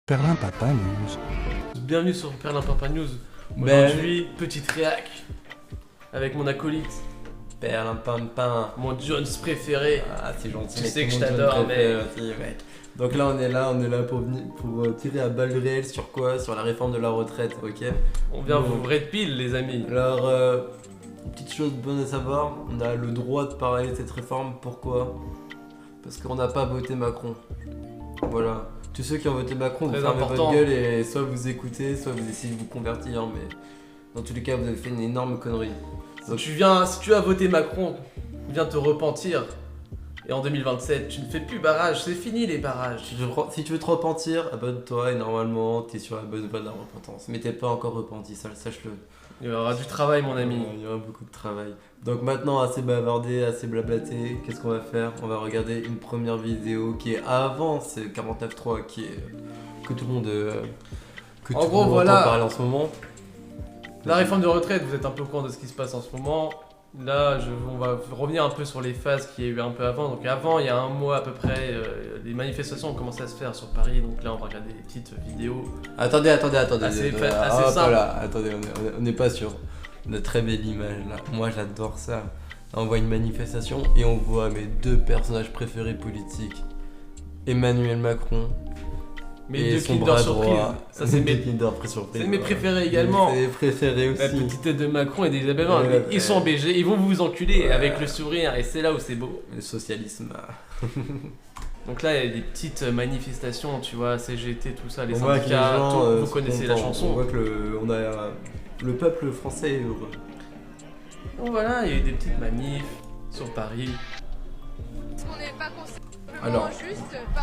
Perlin Papa News. Bienvenue sur Perlin Papa News. Aujourd'hui, petite réac avec mon acolyte. Perlin Pampin. Mon Jones préféré. Ah, c'est gentil. Tu sais que je t'adore, mais. Mec. Donc là, on est là pour tirer à balles réelles sur quoi? Sur la réforme de la retraite, ok? On vient vous red pile, les amis. Alors, petite chose bonne à savoir, on a le droit de parler de cette réforme. Pourquoi? Parce qu'on n'a pas voté Macron. Voilà. Tous ceux qui ont voté Macron, vous fermez votre gueule et soit vous écoutez, soit vous essayez de vous convertir, mais dans tous les cas, vous avez fait une énorme connerie. Donc, si tu as voté Macron, viens te repentir. Et en 2027, tu ne fais plus barrage, c'est fini les barrages. Si tu veux te repentir, abonne-toi et normalement, t'es sur la bonne voie de la repentance. Mais t'es pas encore repenti, sache-le. Il y aura du travail, mon ami. Il y aura beaucoup de travail. Donc maintenant, assez bavardé, assez blablaté, qu'est-ce qu'on va faire? On va regarder une première vidéo qui est avant ce 49.3 qui est que tout le monde entend parler en ce moment. La réforme de retraite, vous êtes un peu au courant de ce qui se passe en ce moment. Là, on va revenir un peu sur les phases qu'il y a eu un peu avant. Donc avant, il y a un mois à peu près, les manifestations ont commencé à se faire sur Paris. Donc là, on va regarder des petites vidéos. Attendez. Assez simple. Voilà, attendez, on n'est pas sur de très belle image là. Moi, j'adore ça. Là, on voit une manifestation et on voit mes deux personnages préférés politiques, Emmanuel Macron. Mes deux Kinder Surprise. Ça, c'est mes Kinder Surprise. C'est mes préférés également. C'est mes préférés aussi. La petite tête de Macron et d'Isabelle Borne. Ils sont BG, ils vont vous enculer avec le sourire et c'est là où c'est beau. Le socialisme. Donc là, il y a des petites manifestations, tu vois, CGT, tout ça, les syndicats, vous connaissez la chanson. On voit que le peuple français est heureux. Donc voilà, il y a eu des petites manifs sur Paris. Alors,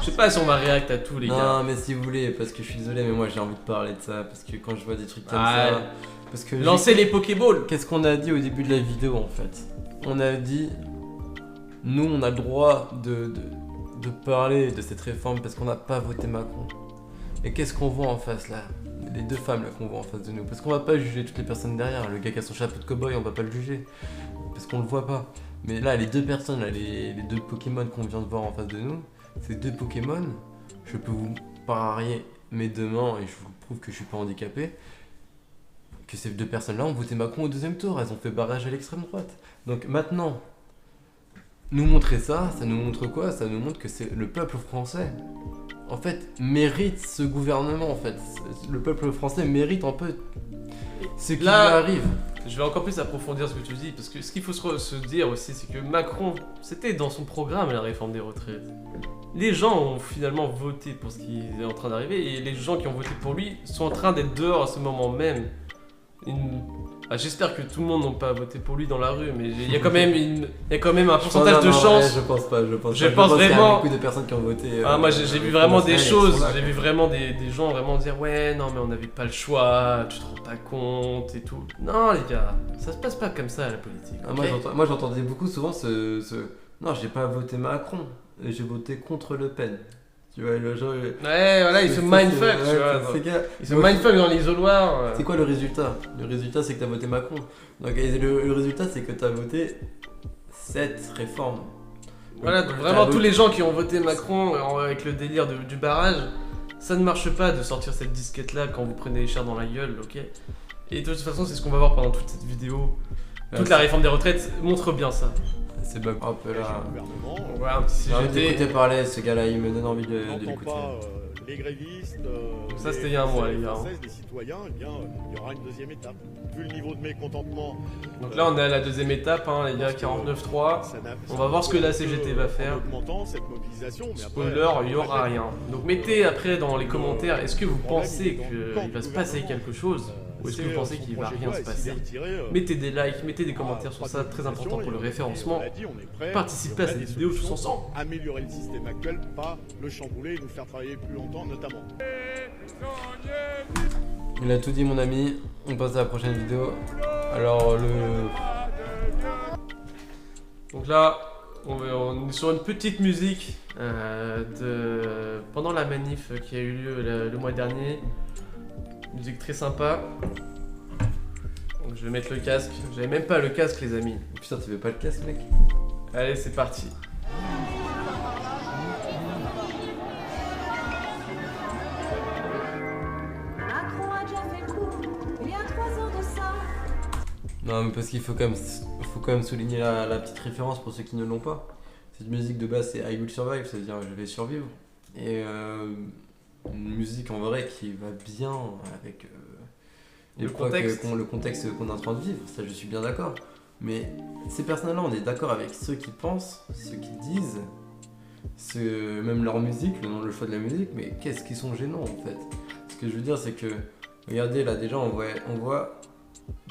je sais pas si on va réact à tout les gars. Non mais si vous voulez, parce que je suis désolé mais moi j'ai envie de parler de ça, parce que quand je vois des trucs comme ça... Parce que lancer les Pokéballs. Qu'est-ce qu'on a dit au début de la vidéo en fait? On a dit, nous on a le droit de parler de cette réforme parce qu'on n'a pas voté Macron. Et qu'est-ce qu'on voit en face là? Les deux femmes là qu'on voit en face de nous. Parce qu'on va pas juger toutes les personnes derrière, le gars qui a son chapeau de cow-boy on va pas le juger. Parce qu'on le voit pas. Mais là, les deux personnes, là, les deux Pokémon qu'on vient de voir en face de nous, ces deux Pokémon, je peux vous parier mes deux mains et je vous prouve que je suis pas handicapé, que ces deux personnes-là ont voté Macron au deuxième tour, elles ont fait barrage à l'extrême droite. Donc maintenant, nous montrer ça nous montre quoi? Ça nous montre que c'est le peuple français, en fait, mérite ce gouvernement, en fait. Le peuple français mérite un peu ce qui lui arrive. Je vais encore plus approfondir ce que tu dis, parce que ce qu'il faut se dire aussi, c'est que Macron, c'était dans son programme la réforme des retraites. Les gens ont finalement voté pour ce qui est en train d'arriver, et les gens qui ont voté pour lui sont en train d'être dehors à ce moment même. J'espère que tout le monde n'a pas voté pour lui dans la rue, mais il y a quand même un pourcentage de chance. Je pense pas. Je pense vraiment. Il y a beaucoup de personnes qui ont voté. Moi j'ai vu vraiment des choses. J'ai vu vraiment des gens vraiment dire ouais non mais on n'avait pas le choix, tu te rends pas compte et tout. Non les gars, ça se passe pas comme ça la politique. Okay, moi j'entendais beaucoup souvent non j'ai pas voté Macron, j'ai voté contre Le Pen. Tu vois, le genre... Ouais, voilà, il se mindfuck, tu vois. Il se mindfuck dans l'isoloir. C'est quoi le résultat? Le résultat, c'est que t'as voté Macron. Donc, le résultat, c'est que t'as voté cette réforme. Voilà, donc vraiment, tous les gens qui ont voté Macron avec le délire du barrage, ça ne marche pas de sortir cette disquette-là quand vous prenez les chars dans la gueule, ok? Et de toute façon, c'est ce qu'on va voir pendant toute cette vidéo. Toute la réforme des retraites montre bien ça. C'est bug un peu là. Ouais, un petit J'ai envie d'écouter parler, ce gars-là, il me donne envie de l'écouter. Les grévistes, ça c'était il y a un mois les gars. Les citoyens, eh bien, il y aura une deuxième étape. Vu le niveau de mécontentement. Donc là on est à la deuxième étape, les gars, 49.3. On va voir ce que la CGT va faire. Spoiler, il n'y aura rien. Donc mettez après dans les commentaires, est-ce que vous pensez qu'il va se passer quelque chose? Ou est-ce que vous pensez qu'il va rien se passer? Mettez des likes, mettez des commentaires sur ça, très important pour le référencement. Participez à cette vidéo tous ensemble. Améliorer le système actuel, pas le chambouler et nous faire travailler plus longtemps notamment. Il a tout dit mon ami, on passe à la prochaine vidéo. Alors Donc là, on est sur une petite musique pendant la manif qui a eu lieu le mois dernier. Musique très sympa. Donc je vais mettre le casque. J'avais même pas le casque les amis. Putain tu veux pas le casque mec? Allez c'est parti. Non, mais parce qu'il faut quand même souligner la petite référence pour ceux qui ne l'ont pas. Cette musique de base, c'est I Will Survive, c'est-à-dire je vais survivre. Et une musique en vrai qui va bien avec le contexte qu'on est en train de vivre, ça je suis bien d'accord. Mais ces personnes-là, on est d'accord avec ceux qui pensent, ceux qui disent, même leur musique, le choix de la musique, mais qu'est-ce qu'ils sont gênants en fait. Ce que je veux dire, c'est que, regardez là, déjà on voit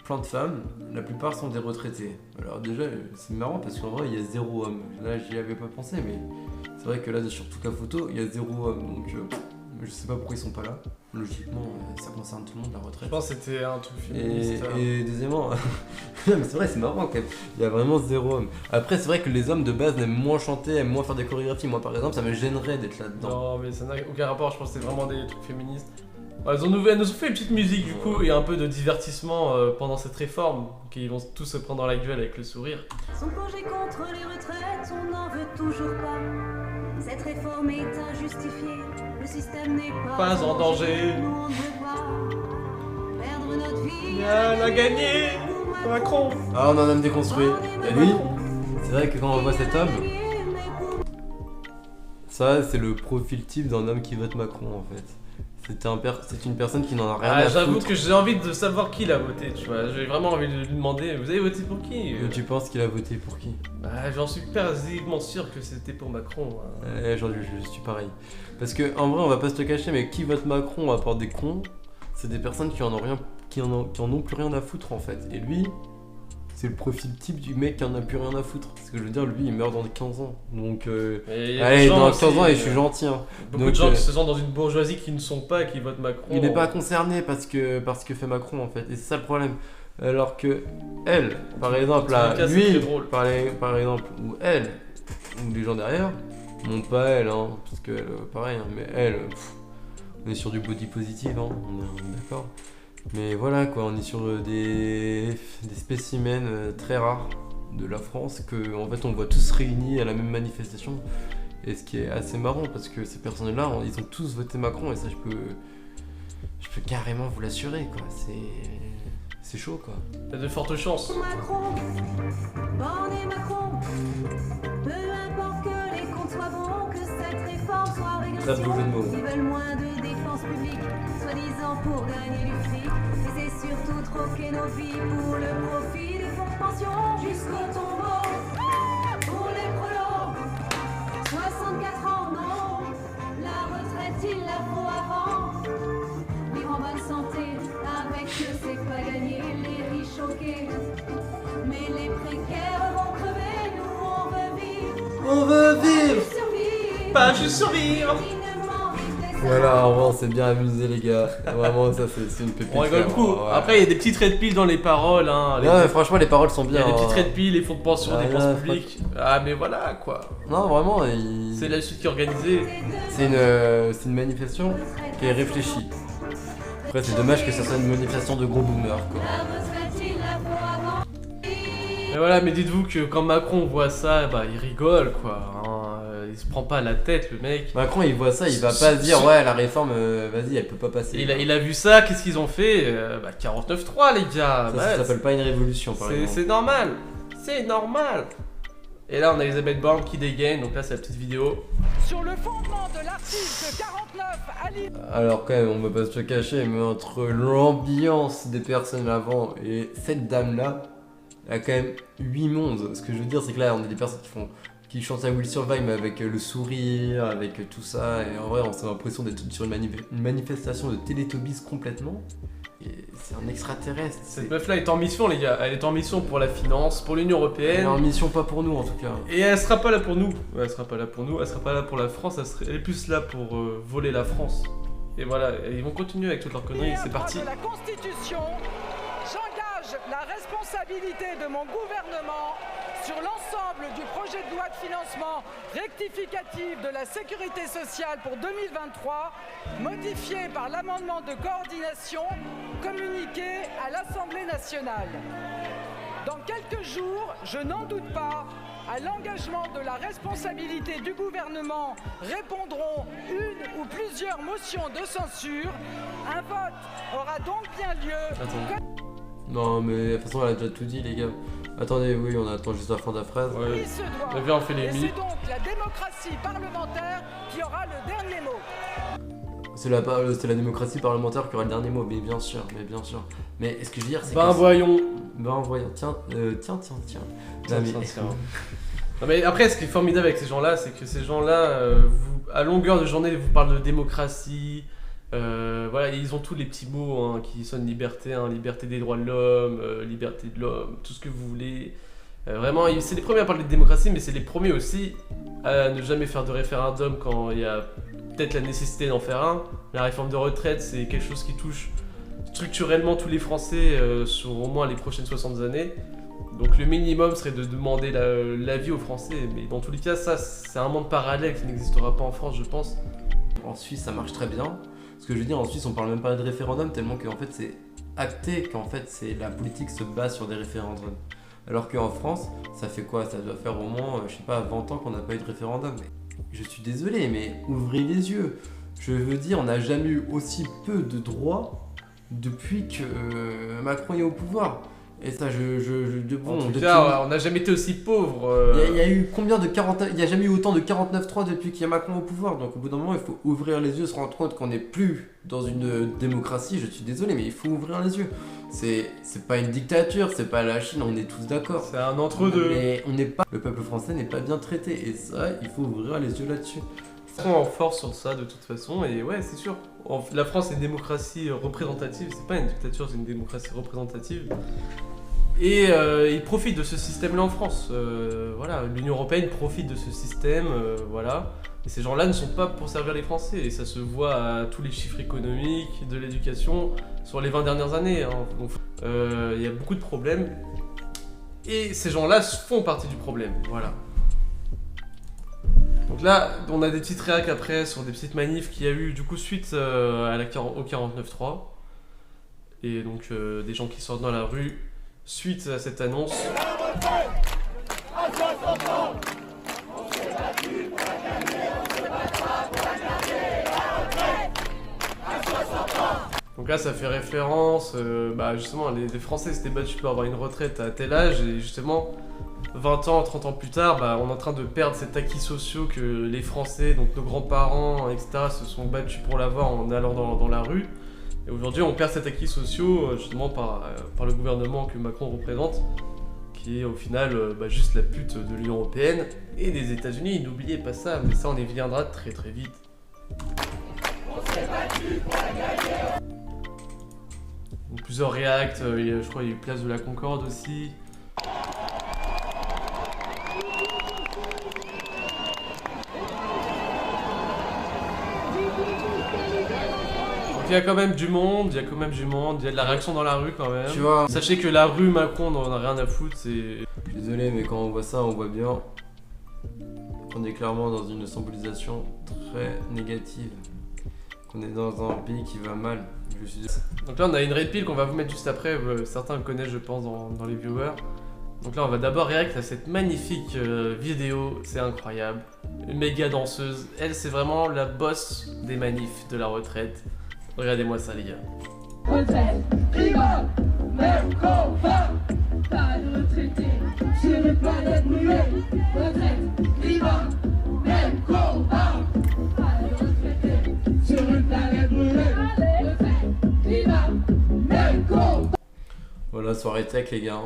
plein de femmes, la plupart sont des retraités. Alors déjà, c'est marrant parce qu'en vrai, il y a 0 homme. Là, j'y avais pas pensé, mais c'est vrai que là, sur toute la photo, il y a 0 homme, donc je sais pas pourquoi ils sont pas là. Logiquement, ça concerne tout le monde, la retraite. Je pense que c'était un truc féministe. Et deuxièmement, non, mais c'est vrai, c'est marrant quand même. Il y a vraiment 0 homme. Après, c'est vrai que les hommes de base aiment moins chanter, aiment moins faire des chorégraphies. Moi, par exemple, ça me gênerait d'être là-dedans. Non, mais ça n'a aucun rapport. Je pense que c'est vraiment des trucs féministes. Elles nous ont fait une petite musique du coup et un peu de divertissement pendant cette réforme, qui vont tous se prendre dans la gueule avec le sourire. Son projet contre les retraites, on n'en veut toujours pas. Cette réforme est injustifiée, le système n'est pas en danger. Nous on ne veut pas perdre notre vie. Elle a gagné, Macron. Ah, on en a même déconstruit. Et lui, c'est vrai que quand on voit cet homme, ça c'est le profil type d'un homme qui vote Macron en fait. C'est une personne qui n'en a rien à foutre. J'avoue que j'ai envie de savoir qui l'a voté, tu vois. J'ai vraiment envie de lui demander, vous avez voté pour qui? Tu penses qu'il a voté pour qui? Bah, j'en suis quasiment sûr que c'était pour Macron. Hein. Je suis pareil. Parce que en vrai, on va pas se le cacher, mais qui vote Macron à part des cons, c'est des personnes qui en ont plus rien à foutre en fait. Et lui, c'est le profil type du mec qui en a plus rien à foutre. Parce que je veux dire, lui, il meurt dans 15 ans. Donc, allez, dans 15 ans, et je suis gentil. Hein. Beaucoup de gens qui se sentent dans une bourgeoisie qui ne sont pas et qui votent Macron. Il n'est pas concerné parce que fait Macron, en fait. Et c'est ça le problème. Alors que elle, par exemple, là, lui, par exemple, ou elle, ou les gens derrière, non pas elle, hein, parce que pareil, hein, mais elle, on est sur du body positive, hein, on est d'accord. Mais voilà quoi, on est sur des spécimens très rares de la France que en fait on voit tous réunis à la même manifestation. Et ce qui est assez marrant parce que ces personnes-là, ils ont tous voté Macron et ça je peux carrément vous l'assurer quoi. C'est chaud quoi. T'as de fortes chances. Macron, Borne et Macron, peu importe que les comptes soient bons, que cette réforme soit régression. Ils veulent moins de dépenses publiques, soi-disant pour gagner du fric. Et c'est surtout troquer nos vies pour le profit des fonds de pension jusqu'au tombeau. Pour les prolos, 64 ans, non, la retraite il la faut avant. Vivre en bonne santé, avec eux c'est pas gagné, les riches choqués. Mais les précaires vont crever, nous on veut vivre. On veut vivre, pas juste survivre. Voilà, en vrai, on s'est bien amusé les gars. Vraiment, ça c'est une pépite. On rigole beaucoup. Ouais. Après, il y a des petites red pills dans les paroles. Hein, non, mais franchement, les paroles sont bien. Il y a des petites red pills, les fonds de pension, dépenses publiques. Ah, mais voilà quoi. Non, vraiment. C'est la suite qui est organisée. C'est une manifestation qui est réfléchie. Après, c'est dommage que ça soit une manifestation de gros boomers quoi. Mais voilà, mais dites-vous que quand Macron voit ça, bah il rigole quoi. Hein. Il se prend pas la tête le mec. Macron il voit ça, il va pas se dire ouais la réforme vas-y elle peut pas passer. Il a vu ça, qu'est-ce qu'ils ont fait 49.3 les gars. Ça s'appelle pas une révolution par exemple. C'est normal. C'est normal. Et là on a Elisabeth Borne qui dégaine, donc là c'est la petite vidéo. Sur le fondement de l'article 49 Alors quand même on va pas se le cacher, mais entre l'ambiance des personnes avant et cette dame là, il y a quand même 8 mondes. Ce que je veux dire c'est que là on a des personnes qui chantent à Will Survive mais avec le sourire, avec tout ça, et en vrai on a l'impression d'être sur une manifestation de Teletubbies complètement. Et c'est un extraterrestre. Cette meuf là est en mission les gars, elle est en mission pour la finance, pour l'Union Européenne. Elle est en mission pas pour nous en tout cas. Et elle sera pas là pour nous, elle sera pas là pour nous, elle sera pas là pour la France, elle est plus là pour voler la France. Et voilà, et ils vont continuer avec toutes leurs conneries, c'est parti. De la Constitution, j'engage la responsabilité de mon gouvernement sur l'ensemble du projet de loi de financement rectificatif de la sécurité sociale pour 2023, modifié par l'amendement de coordination communiqué à l'Assemblée nationale. Dans quelques jours, je n'en doute pas, à l'engagement de la responsabilité du gouvernement répondront une ou plusieurs motions de censure. Un vote aura donc bien lieu. Non, mais de toute façon, elle a déjà tout dit, les gars. Attendez, oui, on attend juste la fin de la phrase. Ouais. Il se doit. Mais viens, on fait les Et mi. c'est donc la démocratie parlementaire qui aura le dernier mot. C'est la démocratie parlementaire qui aura le dernier mot, mais bien sûr, mais bien sûr. Mais ce que je veux dire, c'est Ben que... voyons. Ben voyons, tiens. Non, mais- Tiens. Non, mais après, ce qui est formidable avec ces gens-là, c'est que ces gens-là, à longueur de journée, vous parlent de démocratie. Voilà, ils ont tous les petits mots hein, qui sonnent liberté, hein, liberté des droits de l'homme, liberté de l'homme, tout ce que vous voulez. Vraiment, c'est les premiers à parler de démocratie, mais c'est les premiers aussi à ne jamais faire de référendum quand il y a peut-être la nécessité d'en faire un. La réforme de retraite, c'est quelque chose qui touche structurellement tous les Français sur au moins les prochaines 60 années. Donc le minimum serait de demander l'avis aux Français, mais dans tous les cas, ça, c'est un monde parallèle qui n'existera pas en France, je pense. En Suisse, ça marche très bien. Ce que je veux dire, en Suisse, on parle même pas de référendum, tellement qu'en fait, c'est acté qu'en fait, la politique se base sur des référendums. Alors qu'en France, ça fait quoi? Ça doit faire au moins, je sais pas, 20 ans qu'on n'a pas eu de référendum. Mais je suis désolé, mais ouvrez les yeux. Je veux dire, on n'a jamais eu aussi peu de droits depuis que Macron est au pouvoir. Et ça, bon, En tout depuis- cas, on n'a jamais été aussi pauvre. Il y a eu combien de 40... Il n'y a jamais eu autant de 49.3 depuis qu'il y a Macron au pouvoir. Donc au bout d'un moment, il faut ouvrir les yeux, se rendre compte qu'on n'est plus dans une démocratie. Je suis désolé, mais il faut ouvrir les yeux. C'est pas une dictature, c'est pas la Chine, on est tous d'accord. C'est un entre-deux. Mais on n'est pas... Le peuple français n'est pas bien traité. Et ça, il faut ouvrir les yeux là-dessus. On en force sur ça de toute façon, et ouais, c'est sûr. La France est une démocratie représentative, c'est pas une dictature, c'est une démocratie représentative. Et ils profitent de ce système-là en France. Voilà, l'Union Européenne profite de ce système, voilà. Et ces gens-là ne sont pas pour servir les Français, et ça se voit à tous les chiffres économiques, de l'éducation, sur les 20 dernières années. Hein. Donc, il y a beaucoup de problèmes, et ces gens-là font partie du problème, voilà. Donc là, on a des petites réacs après sur des petites manifs qu'il y a eu du coup suite au 49.3. Et donc des gens qui sortent dans la rue suite à cette annonce. Donc là, ça fait référence, justement, les Français s'étaient battus pour avoir une retraite à tel âge, et justement, 20 ans, 30 ans plus tard, on est en train de perdre cet acquis social que les Français, donc nos grands-parents, etc., se sont battus pour l'avoir en allant dans la rue. Et aujourd'hui, on perd cet acquis social, justement, par le gouvernement que Macron représente, qui est au final juste la pute de l'Union Européenne et des États-Unis. N'oubliez pas ça, mais ça, on y viendra très très vite. Donc, plusieurs réacts, je crois qu'il y a eu Place de la Concorde aussi. Il y a quand même du monde, il y a de la réaction dans la rue quand même. Tu vois. Sachez que la rue Macron n'en a rien à foutre, c'est... Je suis désolé, mais quand on voit ça, on voit bien qu'on est clairement dans une symbolisation très négative. Qu'on est dans un pays qui va mal. Donc là on a une répile qu'on va vous mettre juste après, certains le connaissent je pense dans les viewers. Donc là on va d'abord réagir à cette magnifique vidéo, c'est incroyable. Une méga danseuse, elle c'est vraiment la boss des manifs de la retraite. Regardez-moi ça les gars. Retraite, climat, même combat. Pas de retraité sur une planète brûlée. Retraite, climat, même combat. Pas de retraité sur une planète brûlée. Retraite, climat, même combat. Voilà, soirée tech les gars.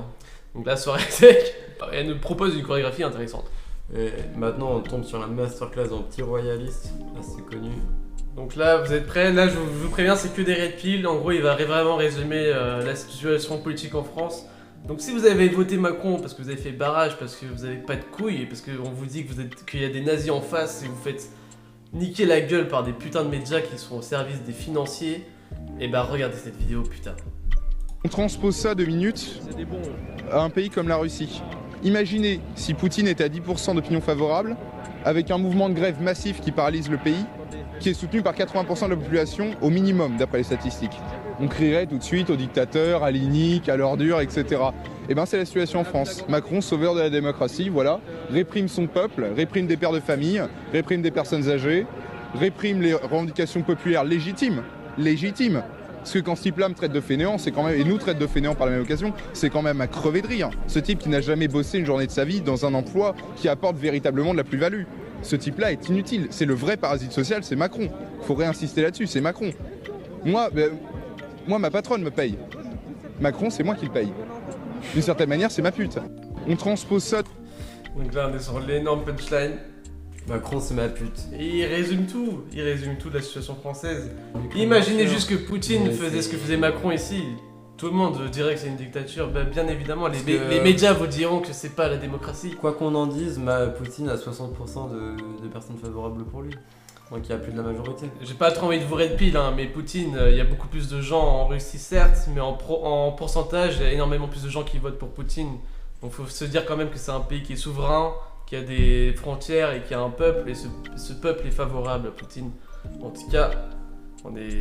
Donc la soirée tech, elle nous propose une chorégraphie intéressante. Et maintenant on tombe sur la masterclass en petit royaliste, assez connu. Donc là, vous êtes prêts? Là, je vous préviens, c'est que des red pills. En gros, il va vraiment résumer la situation politique en France. Donc si vous avez voté Macron parce que vous avez fait barrage, parce que vous n'avez pas de couilles, et parce qu'on vous dit qu'il y a des nazis en face et vous faites niquer la gueule par des putains de médias qui sont au service des financiers, et regardez cette vidéo, putain. On transpose ça 2 minutes à un pays comme la Russie. Imaginez si Poutine était à 10% d'opinion favorable, avec un mouvement de grève massif qui paralyse le pays, qui est soutenu par 80% de la population au minimum, d'après les statistiques. On crierait tout de suite aux dictateurs, à l'inique, à l'ordure, etc. Et bien c'est la situation en France. Macron, sauveur de la démocratie, voilà, réprime son peuple, réprime des pères de famille, réprime des personnes âgées, réprime les revendications populaires légitimes, Parce que quand ce type-là me traite de fainéant, c'est quand même, et nous traite de fainéant par la même occasion, c'est quand même à crever de rire. Ce type qui n'a jamais bossé une journée de sa vie dans un emploi qui apporte véritablement de la plus-value. Ce type-là est inutile. C'est le vrai parasite social, c'est Macron. Faut réinsister là-dessus, c'est Macron. Moi, ma patronne me paye. Macron, c'est moi qui le paye. D'une certaine manière, c'est ma pute. On transpose ça. Donc là, on est sur l'énorme punchline. Macron, c'est ma pute. Et il résume tout de la situation française. Imaginez juste que Poutine faisait ce que faisait Macron ici. Tout le monde dirait que c'est une dictature. Bah, bien évidemment, les médias vous diront que c'est pas la démocratie. Quoi qu'on en dise, Poutine a 60% de personnes favorables pour lui. Donc il y a plus de la majorité. J'ai pas trop envie de vous red pill, hein, mais Poutine, il y a beaucoup plus de gens en Russie, certes, mais en pourcentage, il y a énormément plus de gens qui votent pour Poutine. Donc faut se dire quand même que c'est un pays qui est souverain, qui a des frontières et qui a un peuple, et ce peuple est favorable à Poutine. En tout cas,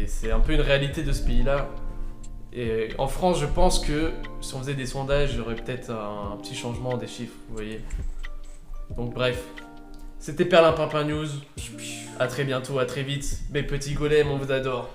c'est un peu une réalité de ce pays-là. Et en France, je pense que si on faisait des sondages, il y aurait peut-être un petit changement des chiffres, vous voyez. Donc bref, c'était Perlimpinpin News. À très bientôt, à très vite. Mes petits golems, on vous adore.